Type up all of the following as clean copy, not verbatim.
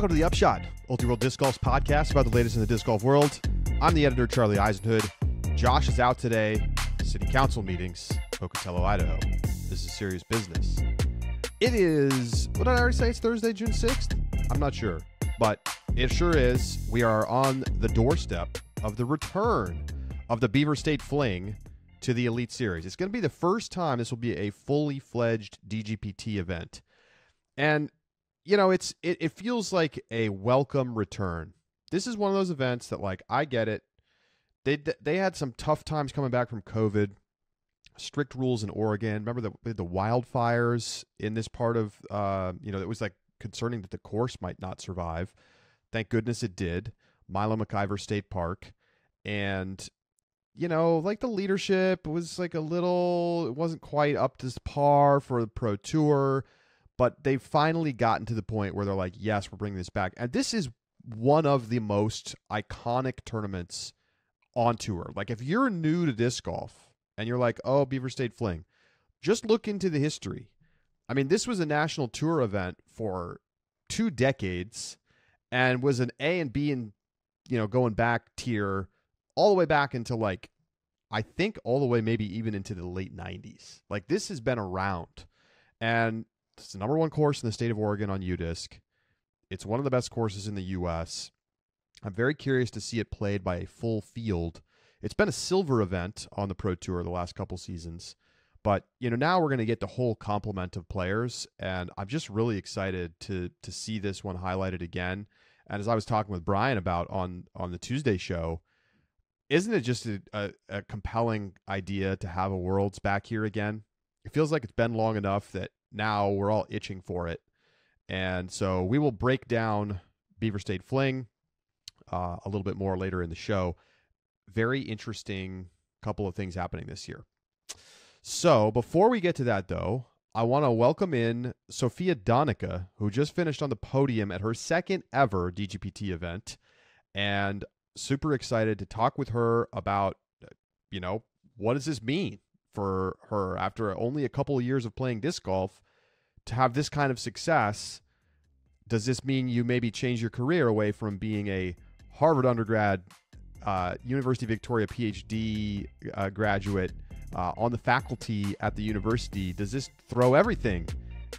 Welcome to the Upshot, Ulti-World Disc Golf's podcast about the latest in the disc golf world. I'm the editor, Charlie Eisenhood. Josh is out today. City Council meetings, Pocatello, Idaho. This is serious business. It is, what did I already say? It's Thursday, June 6th? I'm not sure, but it sure is. We are on the doorstep of the return of the Beaver State Fling to the Elite Series. It's going to be the first time this will be a fully fledged DGPT event. And, you know, it feels like a welcome return. This is one of those events that, like, I get it. They had some tough times coming back from COVID. Strict rules in Oregon. Remember the wildfires in this part of, it was like concerning that the course might not survive. Thank goodness it did. Milo McIver State Park. And, you know, like the leadership was like it wasn't quite up to par for the Pro Tour, but they've finally gotten to the point where they're like, yes, we're bringing this back. And this is one of the most iconic tournaments on tour. Like, if you're new to disc golf and you're like, oh, Beaver State Fling, just look into the history. I mean, this was a national tour event for 2 decades and was an A and B and, going back tier all the way back into, like, I think all the way maybe even into the late 90s. Like, this has been around. And it's the number 1 course in the state of Oregon on UDisc. It's one of the best courses in the U.S. I'm very curious to see it played by a full field. It's been a silver event on the Pro Tour the last couple seasons. But, now we're going to get the whole complement of players. And I'm just really excited to see this one highlighted again. And as I was talking with Brian about on the Tuesday show, isn't it just a compelling idea to have a Worlds back here again? It feels like it's been long enough that now we're all itching for it. And so we will break down Beaver State Fling a little bit more later in the show. Very interesting couple of things happening this year. So before we get to that, though, I want to welcome in Sofia Donnecke, who just finished on the podium at her second ever DGPT event. And super excited to talk with her about, what does this mean for her after only a couple of years of playing disc golf to have this kind of success? Does this mean you maybe change your career away from being a Harvard undergrad, University of Victoria PhD graduate on the faculty at the university? Does this throw everything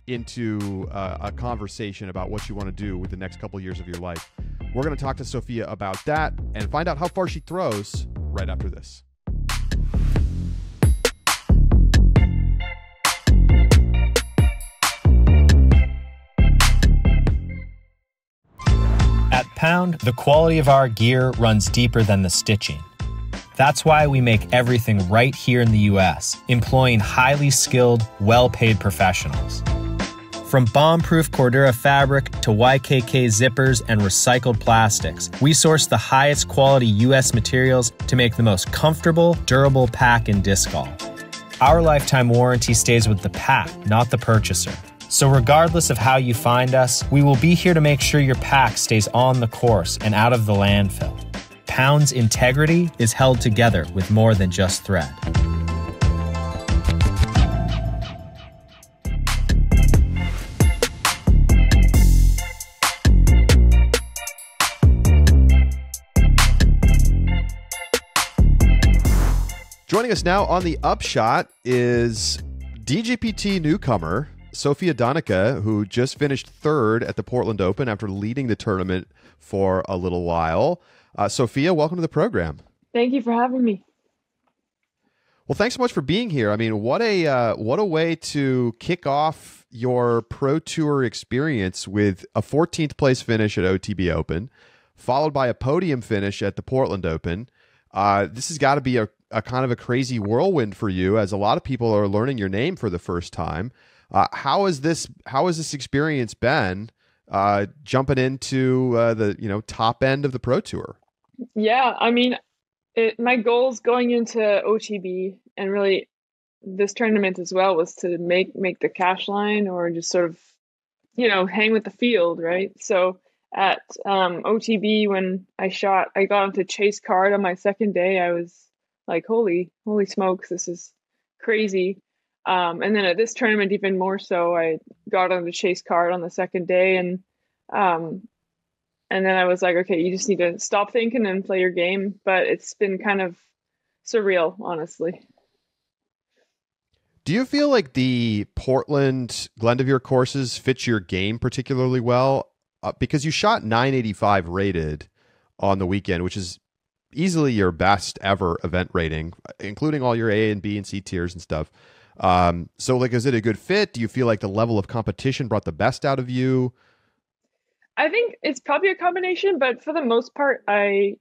into a conversation about what you want to do with the next couple of years of your life? We're going to talk to Sofia about that and find out how far she throws right after this. At Pound, the quality of our gear runs deeper than the stitching. That's why we make everything right here in the U.S., employing highly skilled, well-paid professionals. From bomb-proof Cordura fabric to YKK zippers and recycled plastics, we source the highest quality U.S. materials to make the most comfortable, durable pack in disc golf. Our lifetime warranty stays with the pack, not the purchaser. So regardless of how you find us, we will be here to make sure your pack stays on the course and out of the landfill. Pound's integrity is held together with more than just thread. Joining us now on the Upshot is DGPT newcomer Sofia Donnecke, who just finished 3rd at the Portland Open after leading the tournament for a little while. Sofia, welcome to the program. Thank you for having me. Well, thanks so much for being here. I mean, what a way to kick off your Pro Tour experience with a 14th place finish at OTB Open, followed by a podium finish at the Portland Open. This has got to be a kind of a crazy whirlwind for you, as a lot of people are learning your name for the first time. How has this experience been jumping into the top end of the Pro Tour? Yeah, I mean, my goals going into OTB and really this tournament as well was to make the cash line or just sort of, hang with the field, right? So at OTB, when I got onto chase card on my second day, I was like, holy smokes, this is crazy. And then at this tournament, even more so, I got on the chase card on the second day, and And then I was like, okay, you just need to stop thinking and play your game. But it's been kind of surreal, honestly. Do you feel like the Portland Glendoveer courses fit your game particularly well? Because you shot 985 rated on the weekend, which is easily your best ever event rating, including all your A and B and C tiers and stuff. So like, is it a good fit? Do you feel like the level of competition brought the best out of you? I think it's probably a combination, but for the most part, my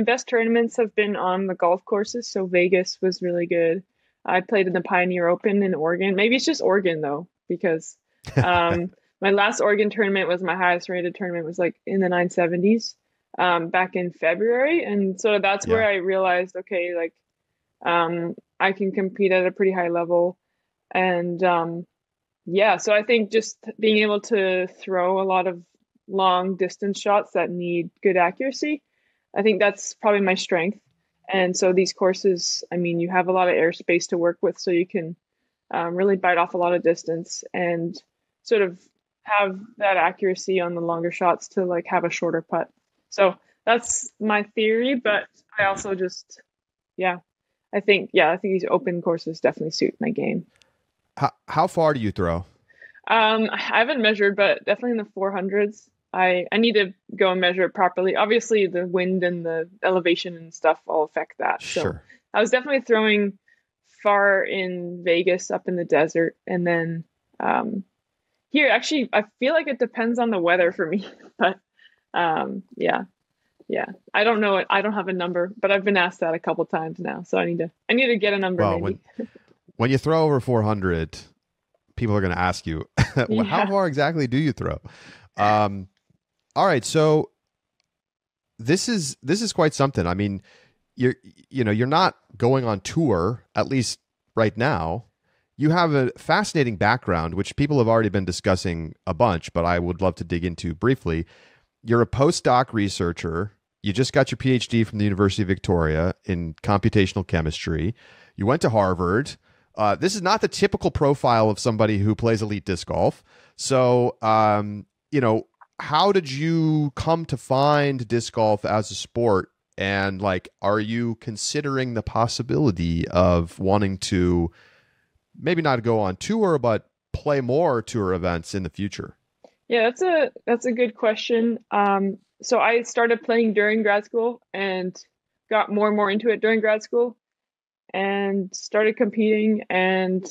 best tournaments have been on the golf courses. So Vegas was really good. I played in the Pioneer Open in Oregon. Maybe it's just Oregon though, because my last Oregon tournament was my highest rated tournament, was like in the 970s back in February. And so that's where I realized, okay, like I can compete at a pretty high level. And so I think just being able to throw a lot of long distance shots that need good accuracy, I think that's probably my strength. And so these courses, I mean, you have a lot of airspace to work with, so you can really bite off a lot of distance and sort of have that accuracy on the longer shots to like have a shorter putt. So that's my theory, but I also just, I think these open courses definitely suit my game. How far do you throw? I haven't measured, but definitely in the 400s. I need to go and measure it properly. Obviously, the wind and the elevation and stuff all affect that. Sure. So I was definitely throwing far in Vegas, up in the desert, and then here. Actually, I feel like it depends on the weather for me. But yeah. I don't know it. I don't have a number, but I've been asked that a couple times now, so I need to get a number. Well, maybe. when you throw over 400, people are going to ask you, how far exactly do you throw? All right, so this is quite something. I mean, you're not going on tour, at least right now. You have a fascinating background, which people have already been discussing a bunch, but I would love to dig into briefly. You're a postdoc researcher. You just got your PhD from the University of Victoria in computational chemistry. You went to Harvard. This is not the typical profile of somebody who plays elite disc golf. So, how did you come to find disc golf as a sport? And like, are you considering the possibility of wanting to maybe not go on tour, but play more tour events in the future? Yeah, that's a good question. So I started playing during grad school and got more and more into it during grad school and started competing. And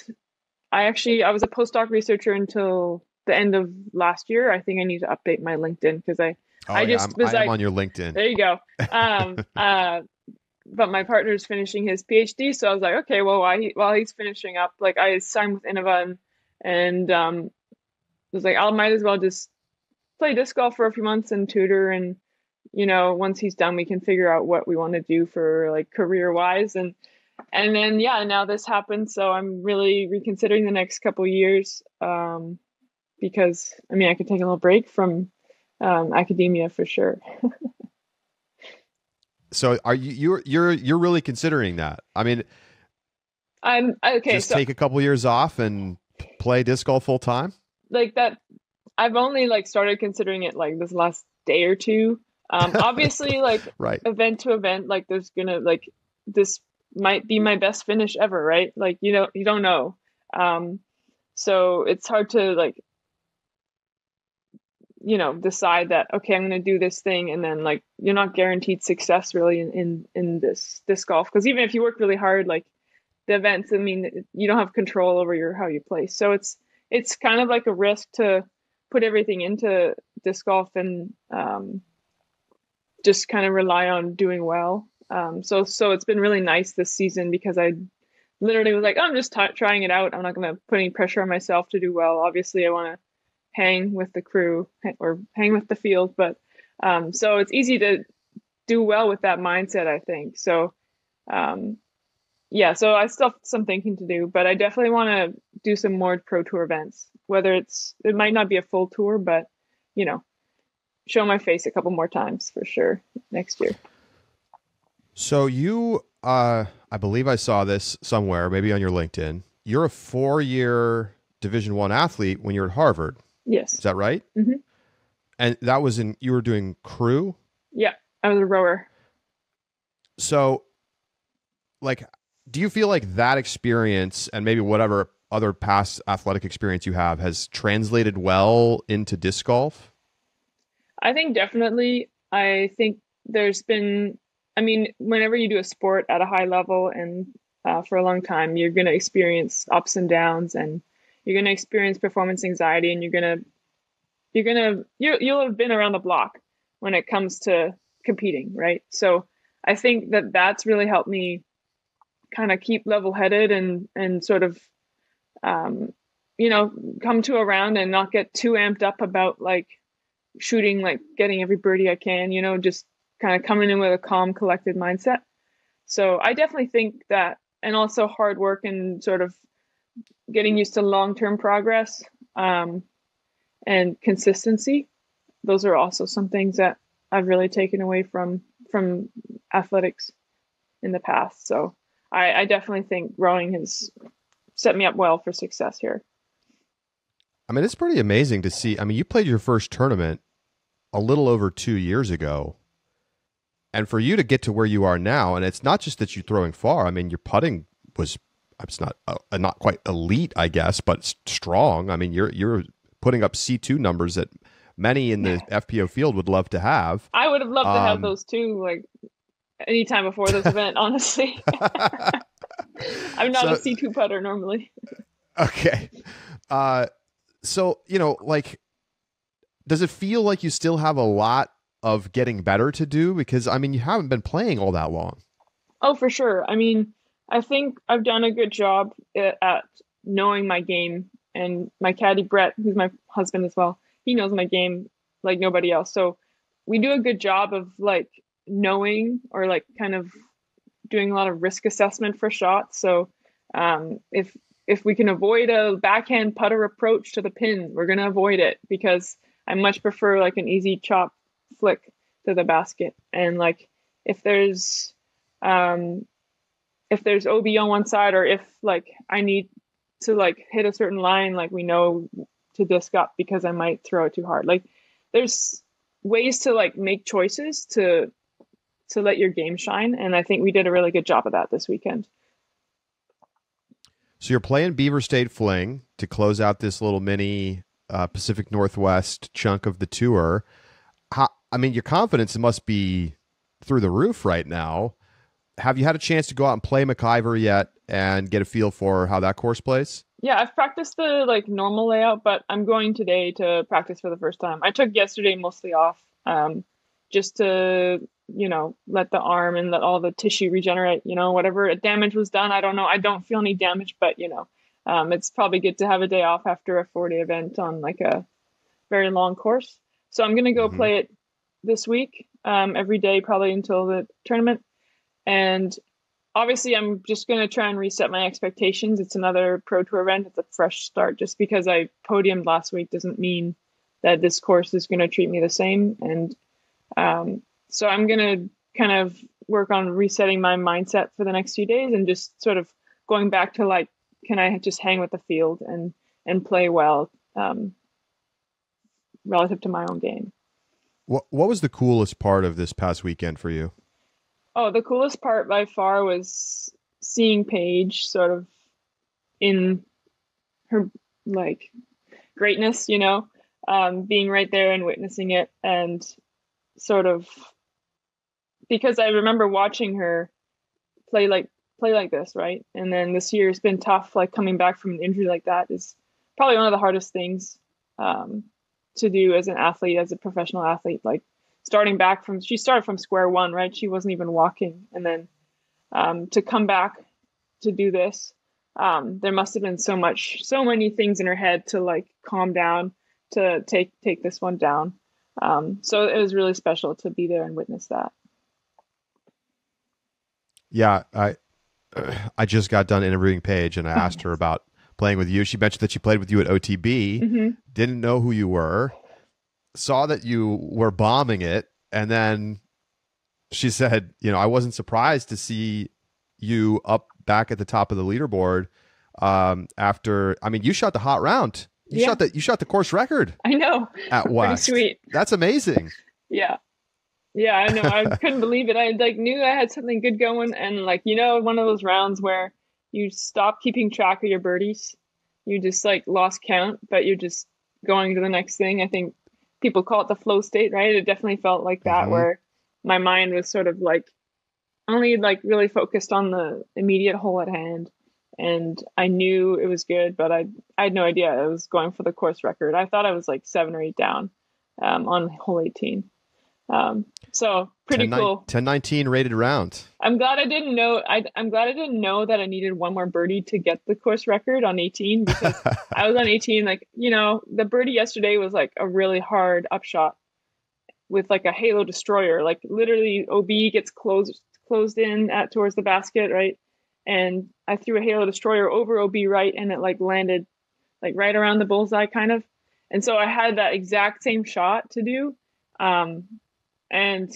I was a postdoc researcher until the end of last year. I think I need to update my LinkedIn because I am on your LinkedIn. There you go. But my partner's finishing his PhD, so I was like, okay, well, while he's finishing up, like I signed with Innova and was like, I might as well just play disc golf for a few months and tutor, and once he's done, we can figure out what we want to do for like career wise, and then now this happened, so I'm really reconsidering the next couple of years. Because I mean, I could take a little break from academia for sure. So are you're really considering that? I mean, I'm okay. Just take a couple years off and play disc golf full time? Like that, I've only like started considering it like this last day or two. Obviously, like right. Event to event, like there's gonna like this might be my best finish ever, right? Like you don't know. So it's hard to like decide that, okay, I'm going to do this thing. And then like, you're not guaranteed success really in this golf. Cause even if you work really hard, like the events, I mean, you don't have control over how you play. So it's kind of like a risk to put everything into disc golf and, just kind of rely on doing well. So it's been really nice this season because I literally was like, oh, I'm just trying it out. I'm not going to put any pressure on myself to do well. Obviously I want to hang with the crew or hang with the field, but so it's easy to do well with that mindset, I think. So so I still have some thinking to do, but I definitely want to do some more pro tour events, whether it might not be a full tour, but show my face a couple more times for sure next year. So you I believe I saw this somewhere, maybe on your LinkedIn. You're a 4-year Division I athlete when you're at Harvard. Yes. Is that right? Mm-hmm. And that was you were doing crew? Yeah, I was a rower. So, like, do you feel like that experience and maybe whatever other past athletic experience you have has translated well into disc golf? I think definitely. I think there's been, I mean, whenever you do a sport at a high level and for a long time, you're going to experience ups and downs, and you're going to experience performance anxiety, and you'll have been around the block when it comes to competing, right? So I think that's really helped me kind of keep level-headed and sort of come to a round and not get too amped up about like shooting, like getting every birdie I can, just kind of coming in with a calm, collected mindset. So I definitely think that, and also hard work and sort of getting used to long-term progress and consistency. Those are also some things that I've really taken away from athletics in the past. So I definitely think rowing has set me up well for success here. I mean, it's pretty amazing to see. I mean, you played your first tournament a little over 2 years ago. And for you to get to where you are now, and it's not just that you're throwing far. I mean, your putting was, it's not quite elite, I guess, but strong. I mean, you're putting up C2 numbers that many in the FPO field would love to have. I would have loved to have those too, like anytime before this event, honestly. I'm not a C2 putter normally. Okay. So, like, does it feel like you still have a lot of getting better to do? Because, I mean, you haven't been playing all that long. Oh, for sure. I mean, I think I've done a good job at knowing my game, and my caddy, Brett, who's my husband as well, he knows my game like nobody else. So we do a good job of like knowing, or like kind of doing a lot of risk assessment for shots. So if we can avoid a backhand putter approach to the pin, we're going to avoid it, because I much prefer like an easy chop flick to the basket. And like if there's OB on one side, or if like I need to like hit a certain line, like we know to disc up because I might throw it too hard. Like there's ways to like make choices to let your game shine. And I think we did a really good job of that this weekend. So you're playing Beaver State Fling to close out this little mini Pacific Northwest chunk of the tour. I mean, your confidence must be through the roof right now. Have you had a chance to go out and play McIver yet and get a feel for how that course plays? Yeah, I've practiced the like normal layout, but I'm going today to practice for the first time. I took yesterday mostly off just to, let the arm and let all the tissue regenerate, whatever damage was done. I don't know. I don't feel any damage, but, it's probably good to have a day off after a 4-day event on like a very long course. So I'm going to go play it this week, every day, probably until the tournament. And obviously I'm just going to try and reset my expectations. It's another Pro Tour event. It's a fresh start. Just because I podiumed last week doesn't mean that this course is going to treat me the same. And so I'm going to kind of work on resetting my mindset for the next few days, and just sort of going back to like, can I just hang with the field and play well relative to my own game. What was the coolest part of this past weekend for you? Oh, the coolest part by far was seeing Paige sort of in her like greatness, being right there and witnessing it, and sort of, because I remember watching her play like this, right? And then this year has been tough, like coming back from an injury like that is probably one of the hardest things to do as an athlete, as a professional athlete. Like she started from square one, right? She wasn't even walking. And then to come back to do this, there must have been so many things in her head to like calm down, to take this one down. So it was really special to be there and witness that. Yeah, I just got done interviewing Paige, and I asked her about playing with you. She mentioned that she played with you at OTB, didn't know who you were, saw that you were bombing it, and then she said, I wasn't surprised to see you up back at the top of the leaderboard after, I mean, you shot the hot round You shot the course record. I know. At West. Pretty sweet. That's amazing. Yeah. Yeah, I know. I couldn't believe it. I knew I had something good going, and one of those rounds where you stop keeping track of your birdies. You just lost count, but you're just going to the next thing. I think people call it the flow state, right? It definitely felt like that, where my mind was sort of only really focused on the immediate hole at hand. And I knew it was good, but I had no idea I was going for the course record. I thought I was 7 or 8 down on hole 18. So pretty cool. 10-19 rated round. I'm glad I didn't know. I'm glad I didn't know that I needed one more birdie to get the course record on 18, because I was on 18. The birdie yesterday was a really hard upshot with a halo destroyer. Literally, OB gets closed in towards the basket, right? And I threw a halo destroyer over OB right, and it landed right around the bullseye kind of. And so I had that exact same shot to do. And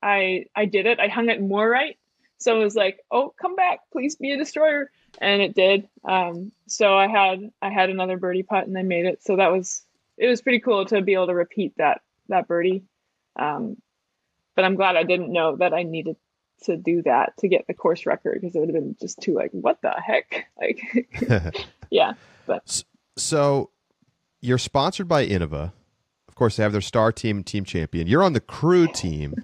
I did it. I hung it more right. So it was oh, come back, please be a destroyer. And it did. So I had another birdie putt and I made it. So it was pretty cool to be able to repeat that birdie. But I'm glad I didn't know that I needed to do that to get the course record, because it would have been just too what the heck? Yeah. But so you're sponsored by Innova. Of course, they have their star team champion. You're on the crew team.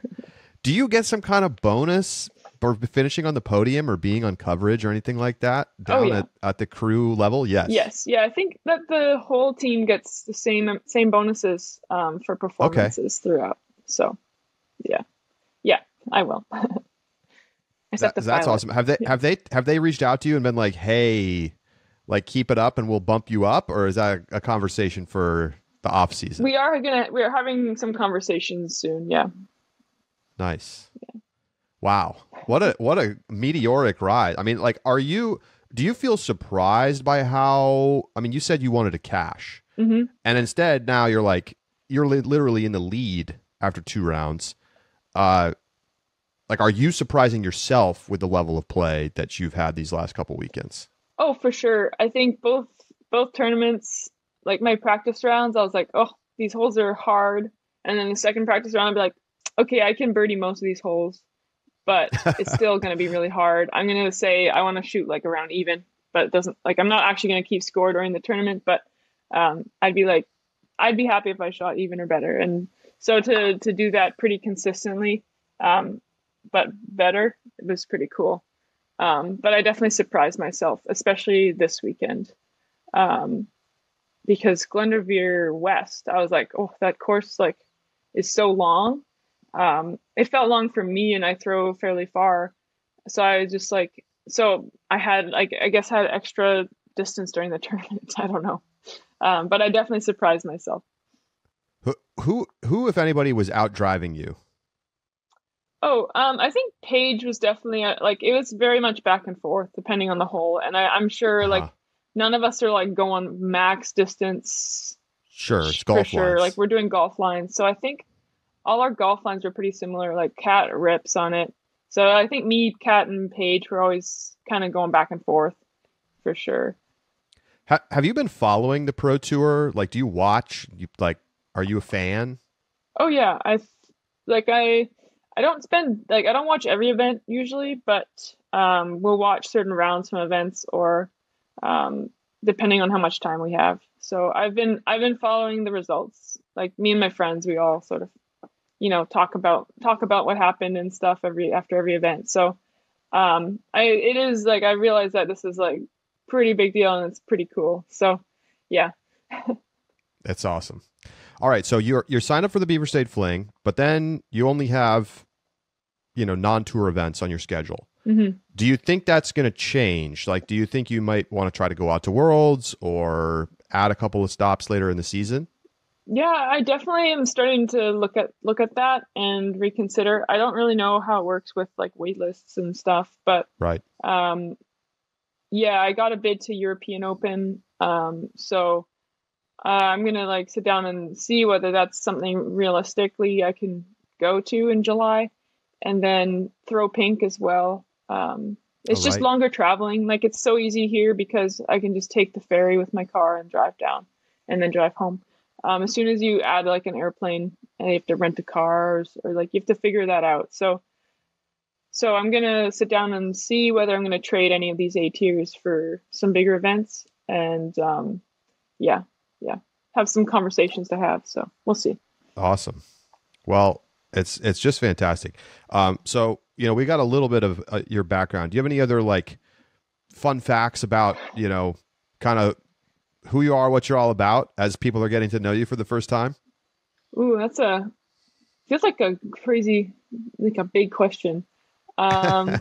Do you get some kind of bonus for finishing on the podium or being on coverage or anything like that down at the crew level? Yes. Yes. Yeah. I think that the whole team gets the same bonuses for performances throughout. So, yeah. Yeah, I will. That's awesome. Have they reached out to you and been hey, keep it up and we'll bump you up, or is that a conversation for the off season? We're having some conversations soon. Yeah. Nice. Yeah. Wow. What a meteoric rise. I mean, do you feel surprised by how, you said you wanted to cash, and instead now you're literally in the lead after 2 rounds. Are you surprising yourself with the level of play that you've had these last couple weekends? Oh, for sure. I think both tournaments, my practice rounds, I was oh, these holes are hard. And then the second practice round, I'd be okay, I can birdie most of these holes, but it's still going to be really hard. I'm going to say I want to shoot around even, but it doesn't, I'm not actually going to keep score during the tournament, but I'd be happy if I shot even or better. And so to do that pretty consistently, but better, it was pretty cool. But I definitely surprised myself, especially this weekend. Because Glendoveer West, I was oh, that course is so long. It felt long for me, and I throw fairly far. So I was just so I had I guess had extra distance during the tournament. I don't know. But I definitely surprised myself. Who if anybody was out driving you? Oh, I think Paige was definitely it was very much back and forth depending on the hole, and I'm sure none of us are going max distance. Sure, it's golf sure. lines. We're doing golf lines, so I think all our golf lines were pretty similar. Kat rips on it, so I think me, Kat, and Paige were always kind of going back and forth for sure. Have you been following the Pro Tour? Do you watch? Are you a fan? Oh yeah, I don't spend I don't watch every event usually, but we'll watch certain rounds from events, or depending on how much time we have. So I've been following the results. Me and my friends, we all sort of talk about what happened and stuff after every event. So I realize that this is pretty big deal and it's pretty cool. So yeah. That's awesome. All right, so you're signed up for the Beaver State Fling, but then you only have non-tour events on your schedule. Mm-hmm. Do you think that's going to change? Do you think you might want to try to go out to Worlds or add a couple of stops later in the season? Yeah, I definitely am starting to look at that and reconsider. I don't really know how it works with wait lists and stuff, but right. Yeah, I got a bid to European Open, so I'm gonna sit down and see whether that's something realistically I can go to in July, and then throw pink as well. It's just longer traveling. It's so easy here because I can just take the ferry with my car and drive down. and then drive home. As soon as you add like an airplane and you have to rent a car or like you have to figure that out. So I'm gonna sit down and see whether I'm gonna trade any of these A tiers for some bigger events, and yeah, have some conversations to have. So we'll see. Awesome. Well, it's just fantastic. So we got a little bit of your background. Do you have any other like fun facts about kind of who you are, what you're all about, as people are getting to know you for the first time? Ooh, feels like a crazy, like a big question. I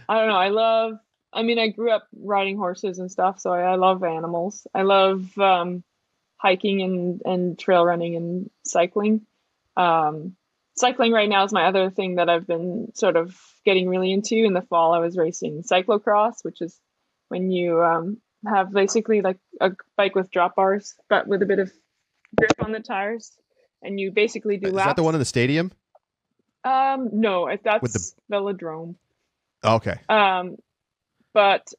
don't know. I grew up riding horses and stuff, so I love animals. I love hiking and trail running and cycling. Cycling right now is my other thing that I've been sort of getting really into. In the fall, I was racing cyclocross, which is when you have basically like a bike with drop bars, but with a bit of grip on the tires, and you basically do laps. Is that the one in the stadium? No, that's velodrome. Okay. But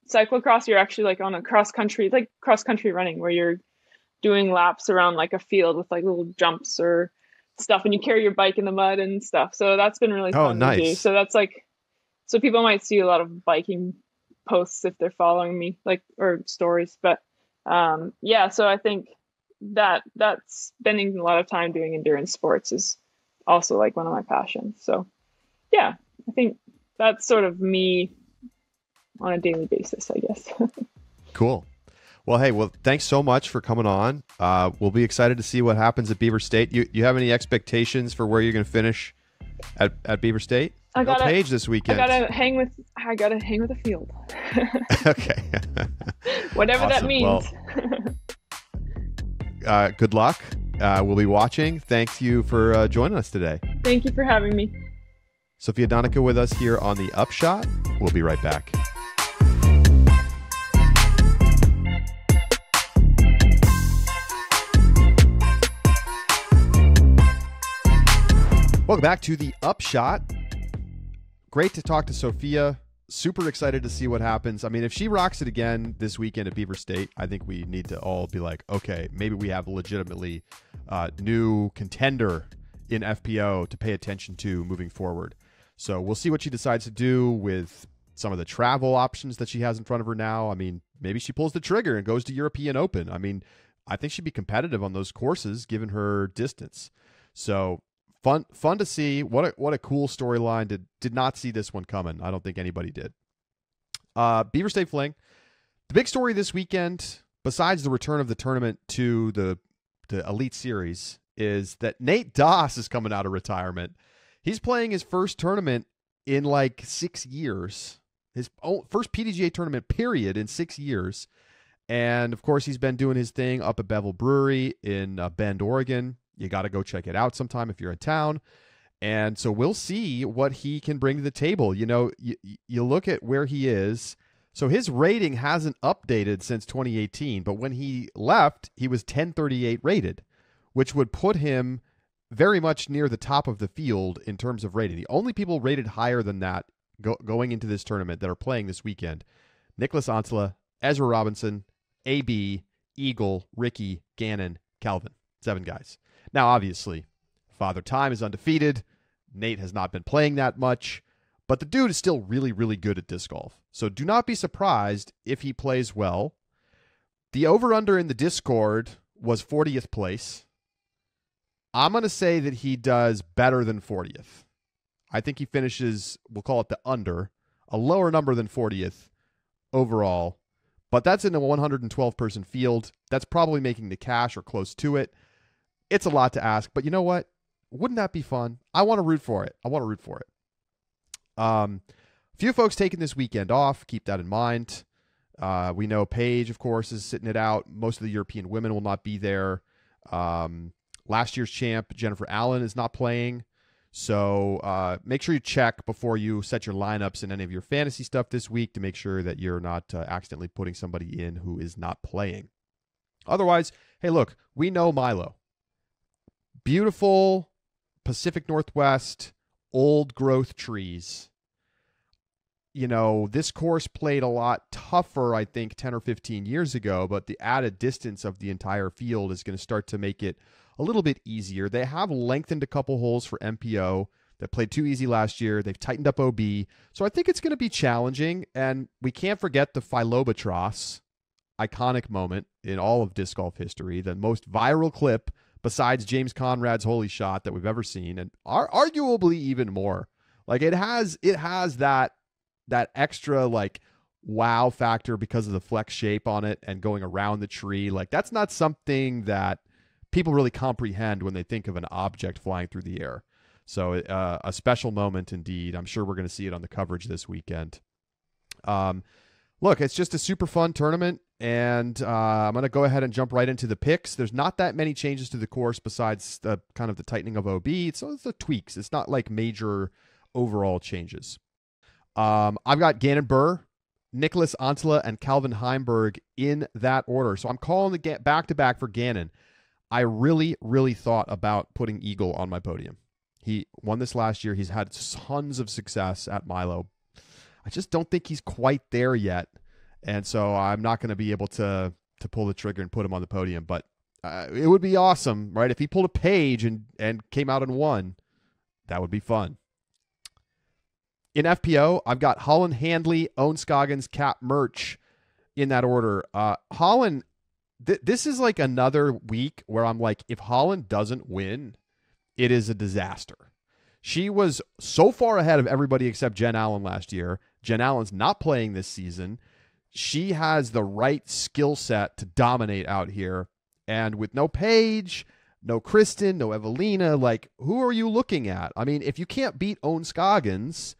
cyclocross, you're actually like on a cross country running, where you're doing laps around like a field with like little jumps or stuff, and you carry your bike in the mud and stuff. So that's been really fun to do. So that's like, so people might see a lot of biking posts if they're following me, like, or stories. But yeah, so I think that's spending a lot of time doing endurance sports is also like one of my passions. So yeah, I think that's sort of me on a daily basis, I guess. Cool. Well, hey, thanks so much for coming on. We'll be excited to see what happens at Beaver State. You have any expectations for where you're going to finish at Beaver State? I got Page this weekend. I gotta hang with the field. Okay. Whatever that means. Well, good luck. We'll be watching. Thank you for joining us today. Thank you for having me. Sofia Donnecke with us here on the Upshot. We'll be right back. Welcome back to the Upshot. Great to talk to Sofia. Super excited to see what happens. I mean, if she rocks it again this weekend at Beaver State, I think we need to all be like, okay, maybe we have a legitimately new contender in FPO to pay attention to moving forward. So we'll see what she decides to do with some of the travel options that she has in front of her now. I mean, maybe she pulls the trigger and goes to European Open. I mean, I think she'd be competitive on those courses given her distance. So fun to see. What a cool storyline. Did not see this one coming. I don't think anybody did. Beaver State Fling. The big story this weekend, besides the return of the tournament to the Elite Series, is that Nate Doss is coming out of retirement. He's playing his first tournament in like 6 years. His first PDGA tournament period in 6 years. And of course, he's been doing his thing up at Bevel Brewery in Bend, Oregon. You got to go check it out sometime if you're in town. And so we'll see what he can bring to the table. You look at where he is. So his rating hasn't updated since 2018, but when he left, he was 1038 rated, which would put him very much near the top of the field in terms of rating. The only people rated higher than that going into this tournament that are playing this weekend: Nicholas Ansela, Ezra Robinson, AB, Eagle, Ricky, Gannon, Calvin. 7 guys. Now, obviously, Father Time is undefeated. Nate has not been playing that much, but the dude is still really, really good at disc golf. So do not be surprised if he plays well. The over-under in the Discord was 40th place. I'm going to say that he does better than 40th. I think he finishes, we'll call it the under, a lower number than 40th overall. But that's in a 112-person field. That's probably making the cash or close to it. It's a lot to ask, but you know what? Wouldn't that be fun? I want to root for it. A few folks taking this weekend off. Keep that in mind. We know Paige, of course, is sitting it out. Most of the European women will not be there. Last year's champ, Jennifer Allen, is not playing. So make sure you check before you set your lineups in any of your fantasy stuff this week to make sure that you're not accidentally putting somebody in who is not playing. Otherwise, hey, look, we know Milo. Beautiful, Pacific Northwest, old growth trees. this course played a lot tougher, I think, 10 or 15 years ago, but the added distance of the entire field is going to start to make it a little bit easier. They have lengthened a couple holes for MPO that played too easy last year. They've tightened up OB. So I think it's going to be challenging, and we can't forget the Philobatros iconic moment in all of disc golf history, the most viral clip besides James Conrad's holy shot that we've ever seen, and arguably even more. Like it has that extra like wow factor because of the flex shape on it and going around the tree. Like that's not something that people really comprehend when they think of an object flying through the air. So a special moment indeed. I'm sure we're going to see it on the coverage this weekend. Look, it's just a super fun tournament, and I'm going to go ahead and jump right into the picks. There's not that many changes to the course besides the kind of the tightening of OB. So it's the tweaks. It's not like major overall changes. I've got Gannon Buhr, Nicholas Antela, and Calvin Heimberg in that order. So I'm calling the back-to-back for Gannon. I really, really thought about putting Eagle on my podium. He won this last year. He's had tons of success at Milo. I just don't think he's quite there yet. And so I'm not going to be able to pull the trigger and put him on the podium. But it would be awesome, right? If he pulled a page and came out and won, that would be fun. In FPO, I've got Holland Handley, Owen Scoggins, Cap Murch in that order. Holland, this is like another week where I'm like, if Holland doesn't win, it is a disaster. She was so far ahead of everybody except Jen Allen last year. Jen Allen's not playing this season. She has the right skill set to dominate out here. And with no Paige, no Kristen, no Evelina, like, who are you looking at? I mean, if you can't beat Owen Scoggins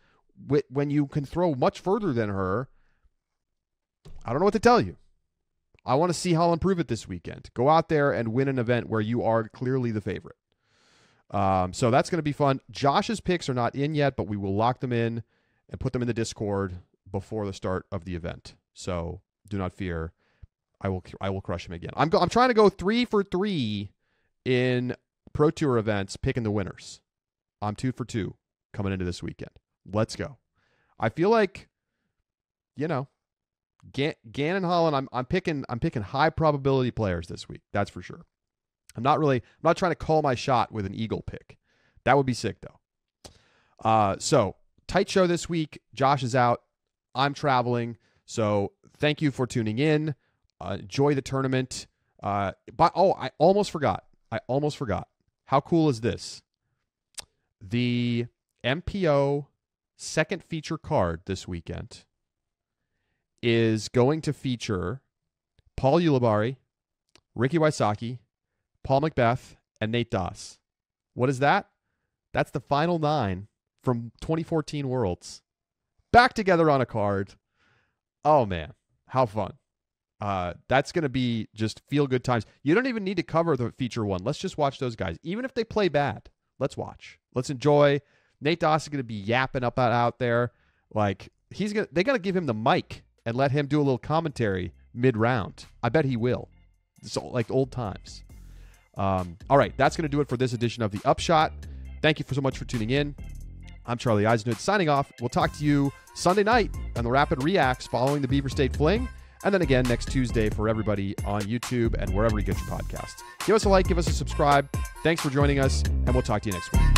when you can throw much further than her, I don't know what to tell you. I want to see Holland prove it this weekend. Go out there and win an event where you are clearly the favorite. So that's going to be fun. Josh's picks are not in yet, but we will lock them in and put them in the Discord before the start of the event. So do not fear. I will crush him again. I'm trying to go 3 for 3 in Pro Tour events, picking the winners. I'm 2 for 2 coming into this weekend. Let's go. I feel like, Gannon Holland, I'm picking high probability players this week. That's for sure. I'm not trying to call my shot with an Eagle pick. That would be sick though. So tight show this week. Josh is out. I'm traveling. So thank you for tuning in. Enjoy the tournament. I almost forgot. How cool is this? The MPO second feature card this weekend is going to feature Paul Ulibarri, Ricky Wysocki, Paul Macbeth, and Nate Doss. What is that? That's the final 9 from 2014 Worlds. Back together on a card. Oh, man. How fun. That's going to be just feel-good times. You don't even need to cover the feature one. Let's just watch those guys. Even if they play bad, let's watch. Let's enjoy. Nate Doss is going to be yapping up out there. Like, they got to give him the mic and let him do a little commentary mid-round. I bet he will. It's like old times. All right, that's going to do it for this edition of the Upshot. Thank you so much for tuning in. I'm Charlie Eisenhood signing off. We'll talk to you Sunday night on the Rapid Reacts following the Beaver State Fling, and then again next Tuesday for everybody on YouTube and wherever you get your podcasts. Give us a like, give us a subscribe. Thanks for joining us, and we'll talk to you next week.